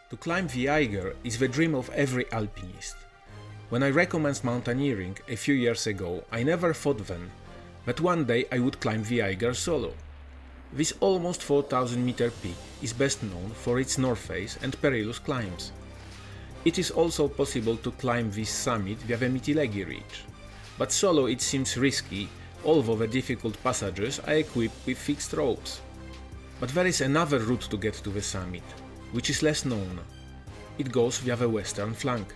To climb the Eiger is the dream of every alpinist. When I recommenced mountaineering a few years ago, I never thought then that one day I would climb the Eiger solo. This almost 4,000 meter peak is best known for its north face and perilous climbs. It is also possible to climb this summit via the Mittellegi ridge, but solo it seems risky, although the difficult passages are equipped with fixed ropes. But there is another route to get to the summit, which is less known. It goes via the western flank.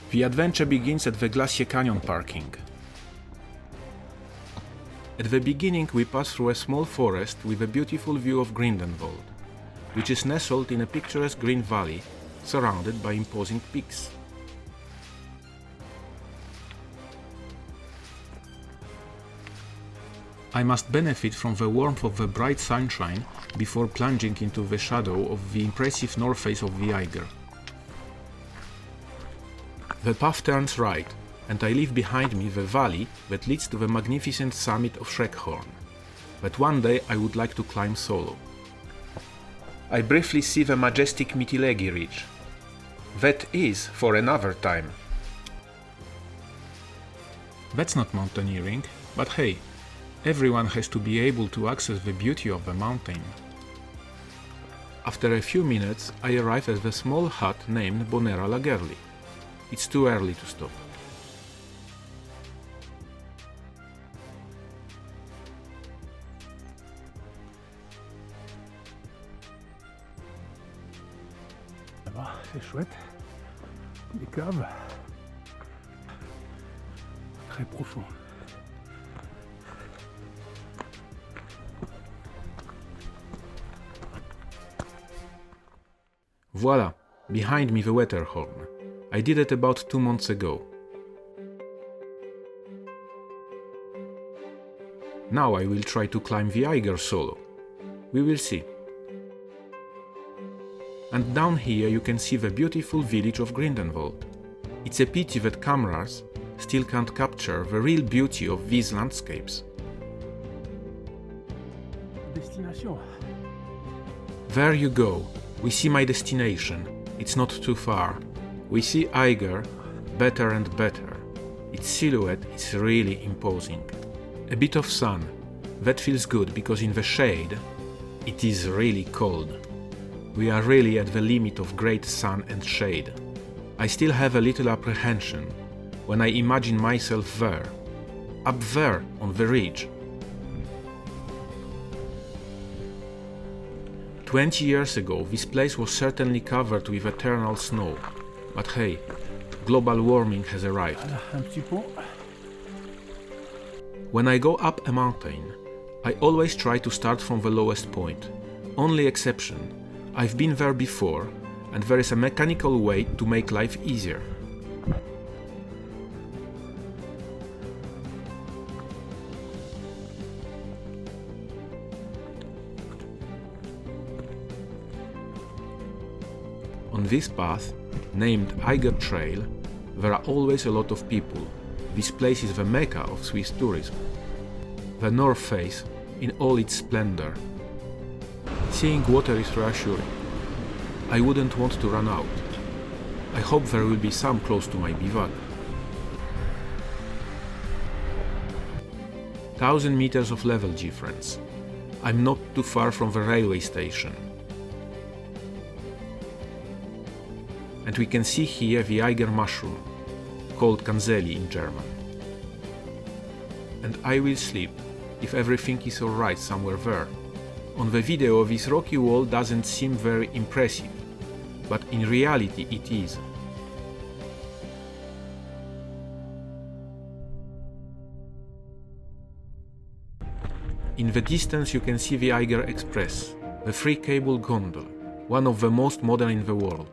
The adventure begins at the Glacier Canyon parking. At the beginning we pass through a small forest with a beautiful view of Grindelwald, which is nestled in a picturesque green valley surrounded by imposing peaks. I must benefit from the warmth of the bright sunshine before plunging into the shadow of the impressive north face of the Eiger. The path turns right, and I leave behind me the valley that leads to the magnificent summit of Wetterhorn, that one day I would like to climb solo. I briefly see the majestic Mittellegi ridge. That is for another time. That's not mountaineering, but hey, everyone has to be able to access the beauty of the mountain. After a few minutes, I arrive at the small hut named Bonera Lagerli. It's too early to stop. C'est chouette, les caves, très profond. Voila, behind me the Wetterhorn. I did it about 2 months ago. Now I will try to climb the Eiger solo. We will see. And down here you can see the beautiful village of Grindelwald. It's a pity that cameras still can't capture the real beauty of these landscapes. Destination. There you go. We see my destination. It's not too far. We see Eiger better and better. Its silhouette is really imposing. A bit of sun. That feels good because in the shade it is really cold. We are really at the limit of great sun and shade. I still have a little apprehension when I imagine myself there, up there on the ridge. 20 years ago this place was certainly covered with eternal snow, but hey, global warming has arrived. When I go up a mountain, I always try to start from the lowest point. Only exception, I've been there before, and there is a mechanical way to make life easier. On this path, named Eiger Trail, there are always a lot of people. This place is the mecca of Swiss tourism. The north face in all its splendor. Seeing water is reassuring. I wouldn't want to run out. I hope there will be some close to my bivouac. 1,000 meters of level difference. I'm not too far from the railway station. And we can see here the Eiger mushroom, called Kanzeli in German. And I will sleep, if everything is alright somewhere there. On the video this rocky wall doesn't seem very impressive, but in reality it is. In the distance you can see the Eiger Express, the free cable gondola, one of the most modern in the world.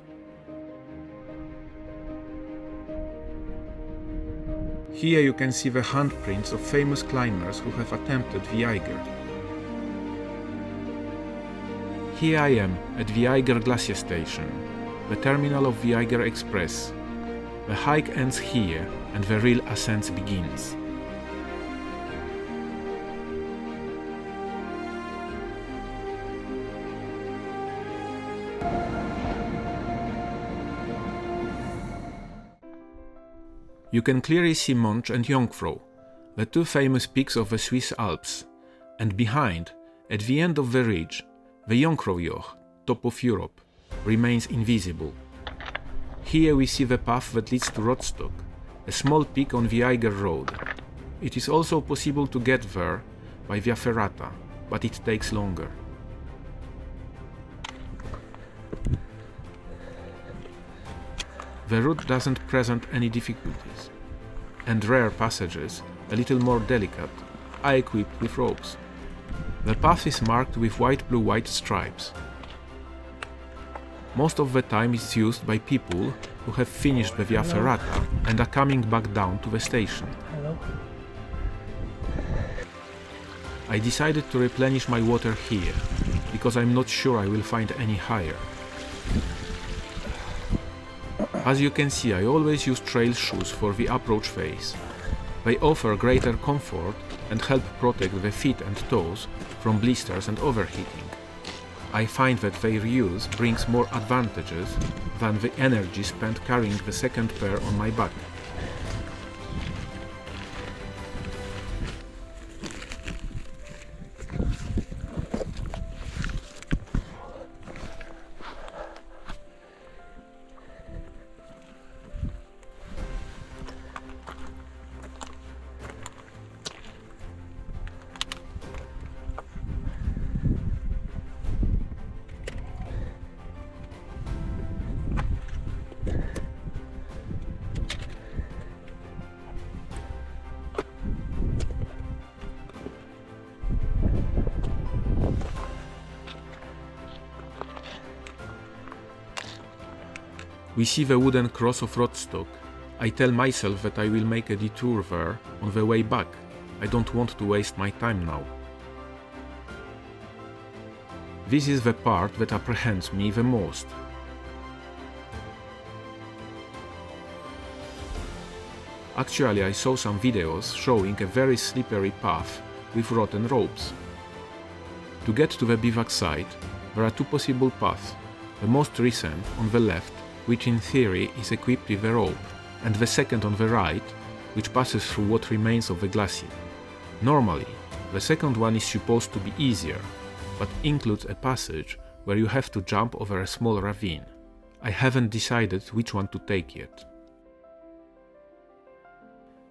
Here you can see the handprints of famous climbers who have attempted the Eiger. Here I am at the Eiger glacier station. the terminal of the Eiger Express. The hike ends here and the real ascent begins. You can clearly see Monch and Jungfrau, the two famous peaks of the Swiss Alps, and behind, at the end of the ridge, the Jungfraujoch, top of Europe, remains invisible. Here we see the path that leads to Rostock, a small peak on the Eiger road. It is also possible to get there by via ferrata, but it takes longer. The route doesn't present any difficulties, and rare passages, a little more delicate, are equipped with ropes. The path is marked with white-blue-white stripes. Most of the time it's used by people who have finished the via ferrata and are coming back down to the station. Hello. I decided to replenish my water here, because I'm not sure I will find any higher. As you can see, I always use trail shoes for the approach phase. They offer greater comfort and help protect the feet and toes from blisters and overheating. I find that their use brings more advantages than the energy spent carrying the second pair on my back. We see the wooden cross of Rostock. I tell myself that I will make a detour there on the way back. I don't want to waste my time now. This is the part that apprehends me the most. Actually, I saw some videos showing a very slippery path with rotten ropes. To get to the bivouac site, there are two possible paths. The most recent, on the left, which in theory is equipped with a rope, and the second on the right, which passes through what remains of the glacier. Normally, the second one is supposed to be easier, but includes a passage where you have to jump over a small ravine. I haven't decided which one to take yet.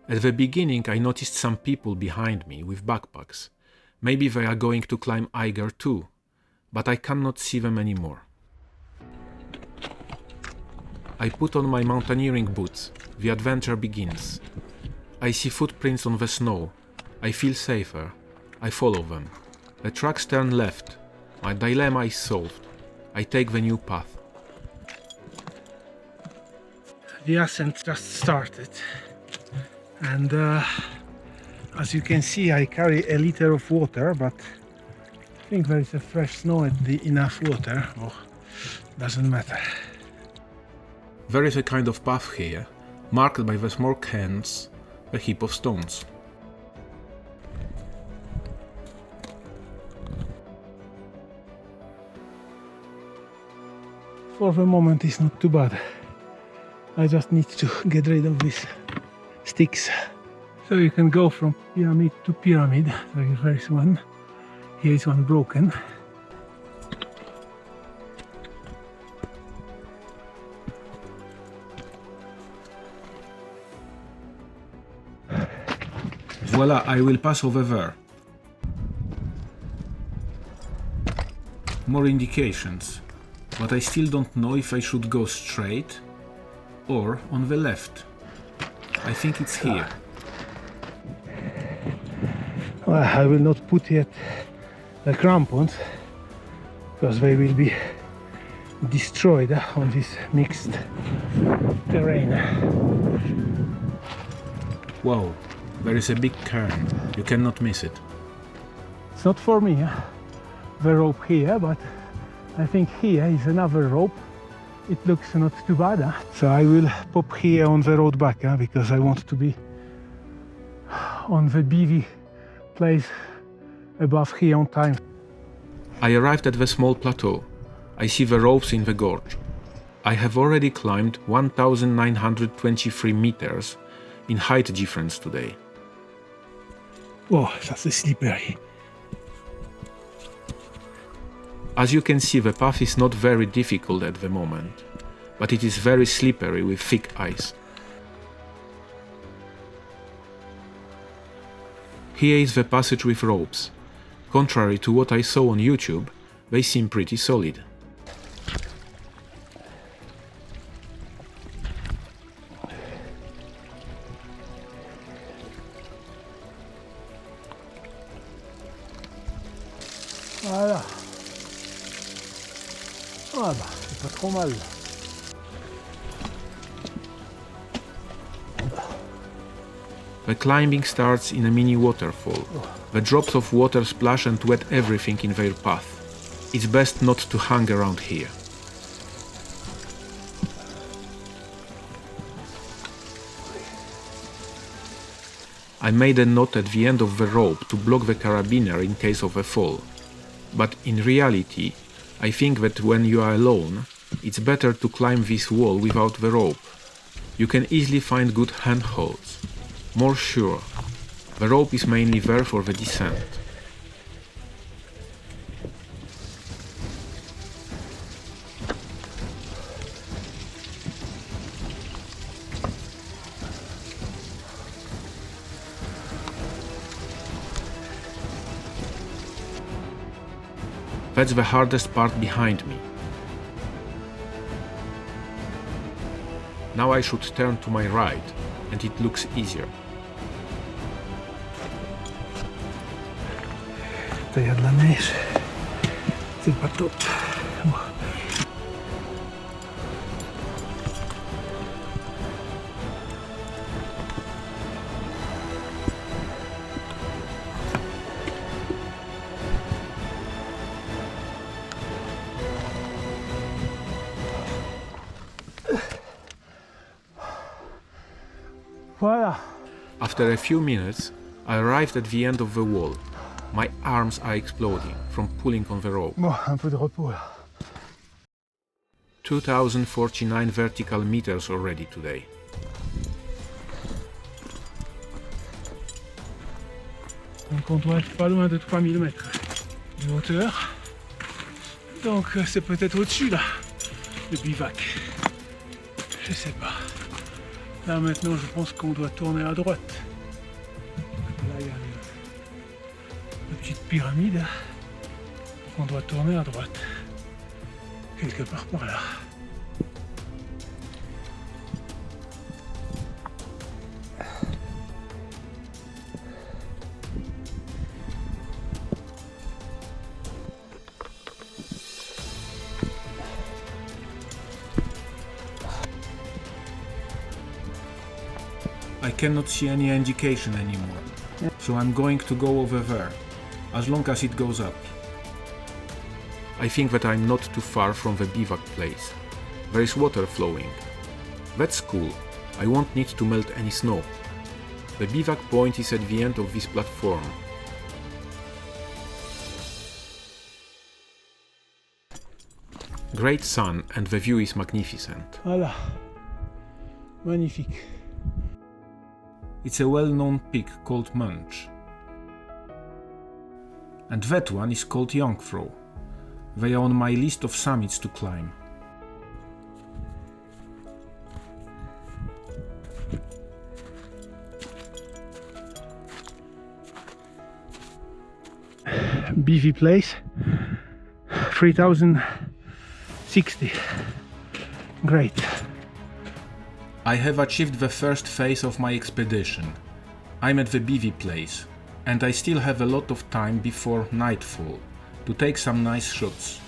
At the beginning I noticed some people behind me with backpacks. Maybe they are going to climb Eiger too, but I cannot see them anymore. I put on my mountaineering boots. The adventure begins. I see footprints on the snow. I feel safer. I follow them. The tracks turn left. My dilemma is solved. I take the new path. The ascent just started, and as you can see, I carry a liter of water, but I think there is a fresh snow and enough water. Oh, doesn't matter. There is a kind of path here, marked by the small cairns, a heap of stones. For the moment it's not too bad. I just need to get rid of these sticks. So you can go from pyramid to pyramid. Like there is one. Here is one broken. Voila, I will pass over there. More indications, but I still don't know if I should go straight or on the left. I think it's here. Well, I will not put yet the crampons because they will be destroyed on this mixed terrain. Wow, there is a big cairn. You cannot miss it. It's not for me, the rope here, but I think here is another rope it looks not too bad. Huh? So I will pop here on the road back because I want to be on the BV place above here on time. I arrived at the small plateau. I see the ropes in the gorge. I have already climbed 1923 meters in height difference today. Oh, ça c'est slippery. As you can see, the path is not very difficult at the moment, but it is very slippery with thick ice. Here is the passage with ropes. Contrary to what I saw on YouTube, they seem pretty solid. Voilà. Ah bah, c'est pas trop mal. The climbing starts in a mini waterfall. The drops of water splash and wet everything in their path. It's best not to hang around here. I made a knot at the end of the rope to block the carabiner in case of a fall. But in reality, I think that when you are alone, it's better to climb this wall without the rope. You can easily find good handholds. More sure, the rope is mainly there for the descent. That's the hardest part behind me. Now I should turn to my right, and it looks easier. Il y a de la neige. C'est pas top. Voilà. After a few minutes, I arrived at the end of the wall. My arms are exploding from pulling on the rope. Bon, un peu de repos là. 2049 vertical meters already today. Donc on doit être pas loin de 3000 mètres de hauteur. Donc c'est peut-être au-dessus là, le bivouac. Je sais pas. Là maintenant je pense qu'on doit tourner à droite. Là il y a la petite pyramide. Donc on doit tourner à droite. Quelque part par là. I cannot see any indication anymore, so I'm going to go over there, as long as it goes up. I think that I'm not too far from the bivouac place. There is water flowing. That's cool, I won't need to melt any snow. The bivouac point is at the end of this platform. Great sun and the view is magnificent. Voilà. Magnifique. It's a well-known peak called Munch. And that one is called Jungfrau. They are on my list of summits to climb. BV place 3060. Great. I have achieved the first phase of my expedition. I'm at the BV place, and I still have a lot of time before nightfall to take some nice shots.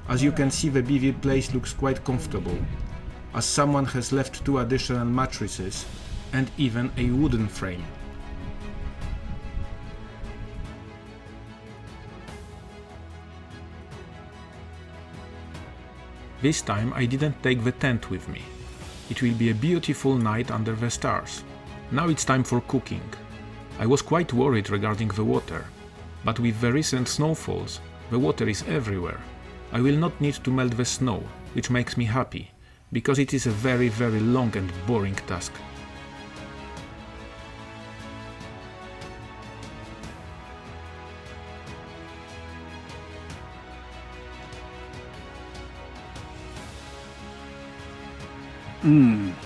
As you can see, the BV place looks quite comfortable, as someone has left 2 additional mattresses and even a wooden frame. This time I didn't take the tent with me. It will be a beautiful night under the stars. Now it's time for cooking. I was quite worried regarding the water, but with the recent snowfalls, the water is everywhere. I will not need to melt the snow, which makes me happy, because it is a very long and boring task.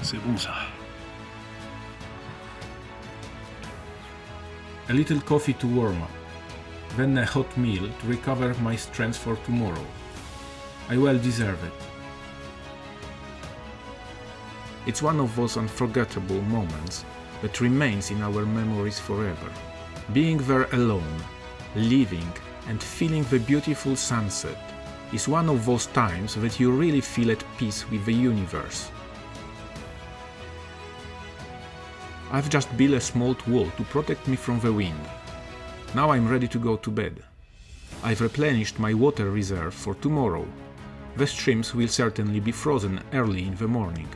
C'est bon ça. A little coffee to warm up, then a hot meal to recover my strength for tomorrow. I well deserve it. It's one of those unforgettable moments that remains in our memories forever. Being there alone, living and feeling the beautiful sunset is one of those times that you really feel at peace with the universe. I've just built a small wall to protect me from the wind. Now I'm ready to go to bed. I've replenished my water reserve for tomorrow. The streams will certainly be frozen early in the morning.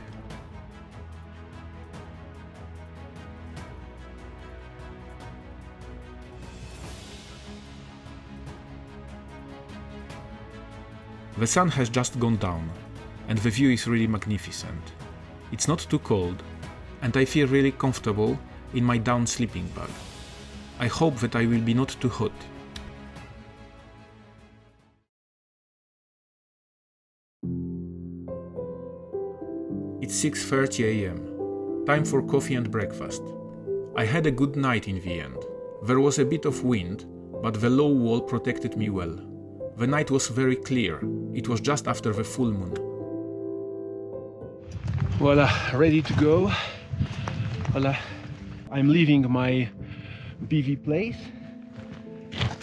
The sun has just gone down, and the view is really magnificent. It's not too cold, and I feel really comfortable in my down sleeping bag. I hope that I will be not too hot. It's 6:30 AM. Time for coffee and breakfast. I had a good night in the end. There was a bit of wind, but the low wall protected me well. The night was very clear. It was just after the full moon. Voila, ready to go. Voila. I'm leaving my BV place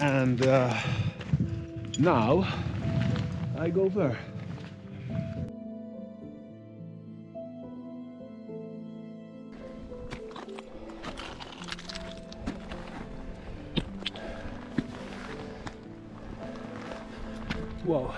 and now I go there. Wow.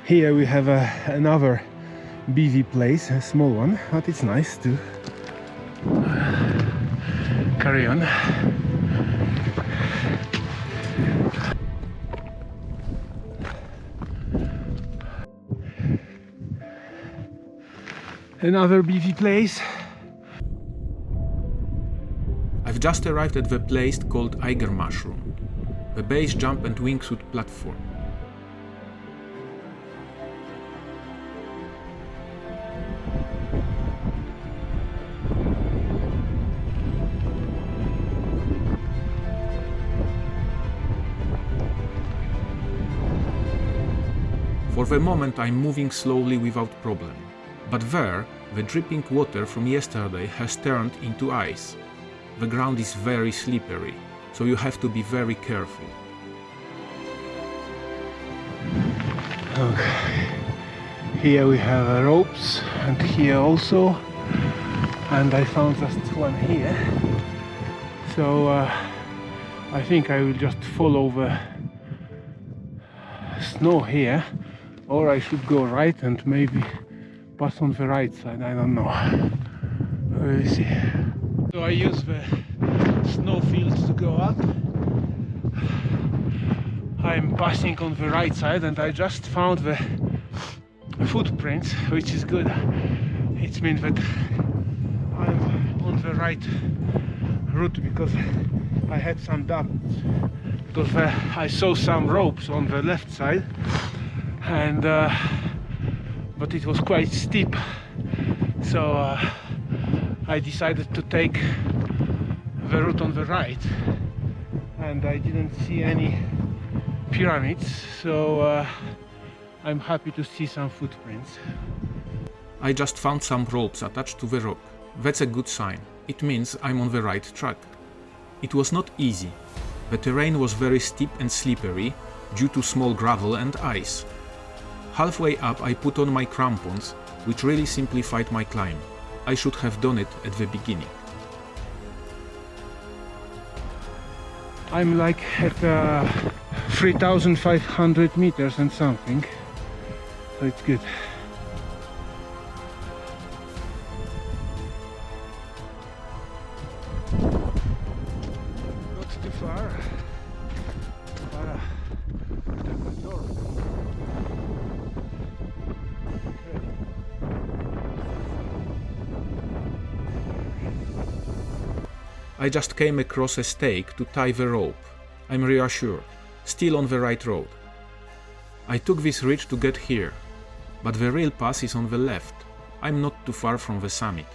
Here we have another BV place, a small one, but it's nice to carry on. Another BV place. I've just arrived at the place called Eiger mushroom, the base jump and wingsuit platform. For the moment I'm moving slowly without problem, but there the dripping water from yesterday has turned into ice. The ground is very slippery, so you have to be very careful. Okay. Here we have ropes and here also, and I found just one here, so I think I will just follow the snow here, or I should go right and maybe pass on the right side, I don't know. We'll see. So I use the snow fields to go up. I'm passing on the right side and I just found the footprints, which is good. It means that I'm on the right route, because I had some doubts, because I saw some ropes on the left side, and but it was quite steep, so I decided to take the route on the right, and I didn't see any pyramids, so I'm happy to see some footprints. I just found some ropes attached to the rock. That's a good sign. It means I'm on the right track. It was not easy. The terrain was very steep and slippery, due to small gravel and ice. Halfway up I put on my crampons, which really simplified my climb. I should have done it at the beginning. I'm like at 3,500 meters and something, so it's good. Not too far. I just came across a stake to tie the rope. I'm reassured, still on the right road. I took this ridge to get here, but the real pass is on the left. I'm not too far from the summit.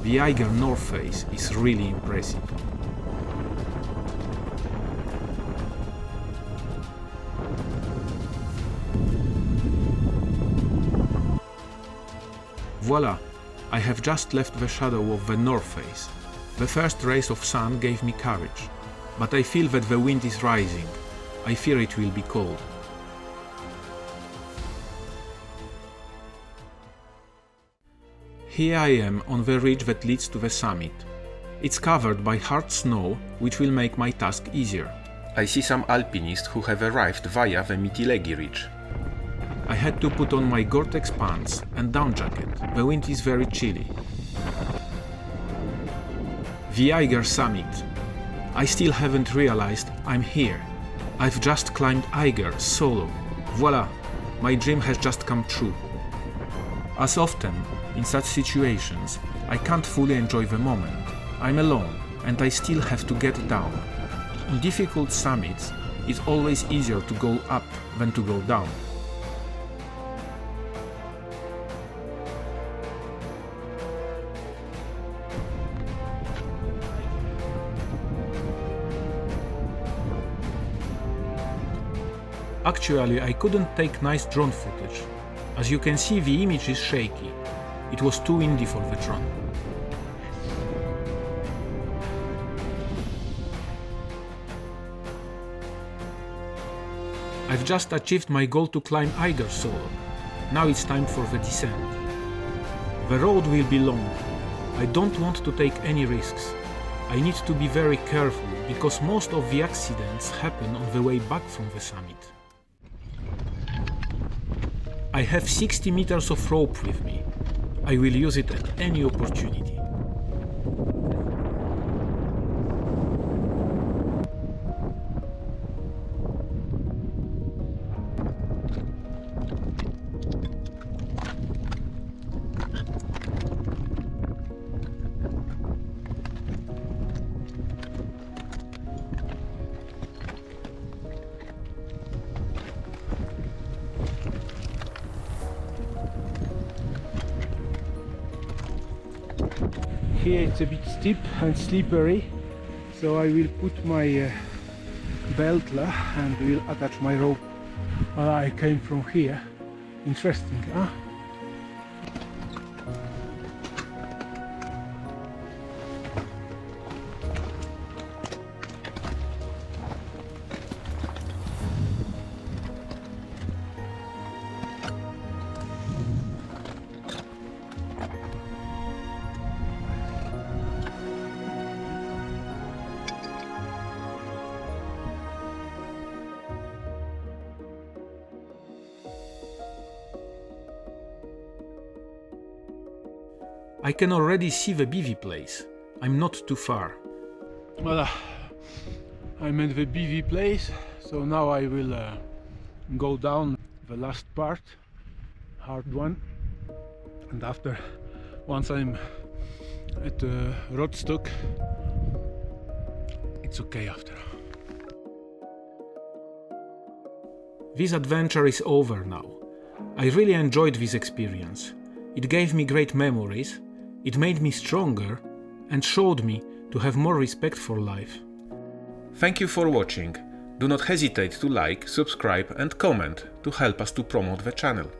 The Eiger north face is really impressive. Voila! I have just left the shadow of the north face. The first rays of sun gave me courage, but I feel that the wind is rising. I fear it will be cold. Here I am on the ridge that leads to the summit. It's covered by hard snow, which will make my task easier. I see some alpinists who have arrived via the Mittellegi ridge. I had to put on my Gore-Tex pants and down jacket. The wind is very chilly. The Eiger summit. I still haven't realized I'm here. I've just climbed Eiger solo. Voila! My dream has just come true. As often, in such situations, I can't fully enjoy the moment. I'm alone, and I still have to get down. In difficult summits, it's always easier to go up than to go down. Actually, I couldn't take nice drone footage. As you can see, the image is shaky. It was too windy for the drone. I've just achieved my goal to climb Eiger solo. Now it's time for the descent. The road will be long. I don't want to take any risks. I need to be very careful because most of the accidents happen on the way back from the summit. I have 60 meters of rope with me. I will use it at any opportunity. Here it's a bit steep and slippery, so I will put my belt and will attach my rope. I came from here. Interesting, huh? I can already see the bivy place. I'm not too far. Voilà. I'm at the bivy place, so now I will go down the last part, hard one, and once I'm at the rodstock, it's okay after. This adventure is over now. I really enjoyed this experience. It gave me great memories. It made me stronger and showed me to have more respect for life. Thank you for watching. Do not hesitate to like, subscribe and comment to help us to promote the channel.